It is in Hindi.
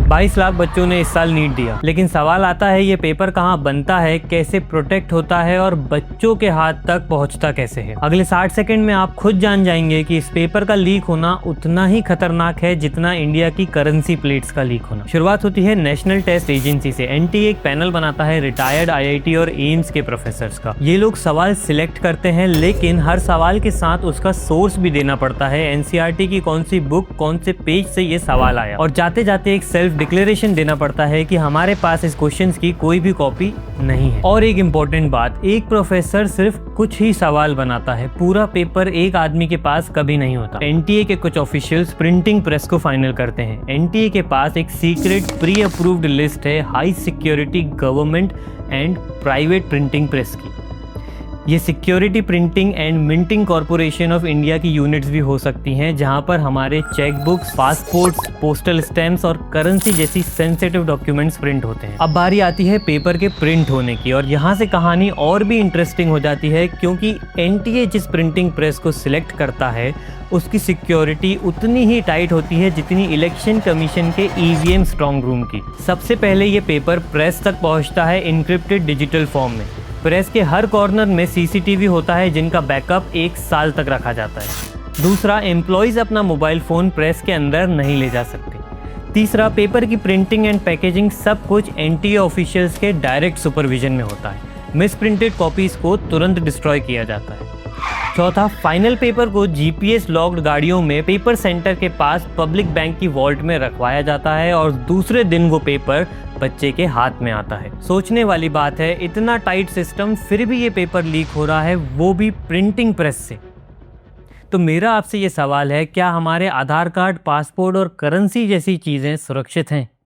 22 लाख बच्चों ने इस साल नीट दिया, लेकिन सवाल आता है ये पेपर कहाँ बनता है, कैसे प्रोटेक्ट होता है और बच्चों के हाथ तक पहुँचता कैसे है। अगले 60 सेकंड में आप खुद जान जाएंगे कि इस पेपर का लीक होना उतना ही खतरनाक है जितना इंडिया की करेंसी प्लेट्स का लीक होना। शुरुआत होती है नेशनल टेस्ट एजेंसी से। एनटीए एक पैनल बनाता है रिटायर्ड आईआईटी और एम्स के प्रोफेसर्स का। ये लोग सवाल सिलेक्ट करते हैं, लेकिन हर सवाल के साथ उसका सोर्स भी देना पड़ता है, एनसीईआरटी की कौन सी बुक, कौन से पेज से ये सवाल आया, और जाते जाते एक सेल्फ डिक्लेरेशन देना पड़ता है कि हमारे पास इस क्वेश्चंस की कोई भी कॉपी नहीं है। और एक इम्पोर्टेंट बात, एक प्रोफेसर सिर्फ कुछ ही सवाल बनाता है, पूरा पेपर एक आदमी के पास कभी नहीं होता। एनटीए के कुछ ऑफिशियल्स प्रिंटिंग प्रेस को फाइनल करते हैं। एनटीए के पास एक सीक्रेट प्री अप्रूव्ड लिस्ट है high security government and private printing press की। ये security printing and minting corporation of India की यूनिट्स भी हो सकती हैं, जहां पर हमारे चेकबुक्स, पासपोर्ट्स, पोस्टल स्टैम्प्स और करेंसी जैसी सेंसिटिव डॉक्यूमेंट्स प्रिंट होते हैं। अब बारी आती है पेपर के प्रिंट होने की, और यहाँ से कहानी और भी इंटरेस्टिंग हो जाती है, क्योंकि एनटीए जिस प्रिंटिंग प्रेस को सिलेक्ट करता है उसकी सिक्योरिटी उतनी ही टाइट होती है जितनी इलेक्शन कमीशन के ईवीएम स्ट्रॉन्ग रूम की। सबसे पहले ये पेपर प्रेस तक पहुँचता है इनक्रिप्टेड डिजिटल फॉर्म में। प्रेस के हर कॉर्नर में सीसीटीवी होता है जिनका बैकअप 1 साल तक रखा जाता है। दूसरा, एम्प्लॉयज़ अपना मोबाइल फ़ोन प्रेस के अंदर नहीं ले जा सकते। तीसरा, पेपर की प्रिंटिंग एंड पैकेजिंग सब कुछ एनटीए ऑफिशियल्स के डायरेक्ट सुपरविजन में होता है। मिस प्रिंटेड कॉपीज़ को तुरंत डिस्ट्रॉय किया जाता है। चौथा, फाइनल पेपर को जीपीएस लॉक्ड गाड़ियों में पेपर सेंटर के पास पब्लिक बैंक की वॉल्ट में रखवाया जाता है और दूसरे दिन वो पेपर बच्चे के हाथ में आता है। सोचने वाली बात है, इतना टाइट सिस्टम फिर भी ये पेपर लीक हो रहा है, वो भी प्रिंटिंग प्रेस से। तो मेरा आपसे ये सवाल है, क्या हमारे आधार कार्ड, पासपोर्ट और करेंसी जैसी चीज़ें सुरक्षित हैं?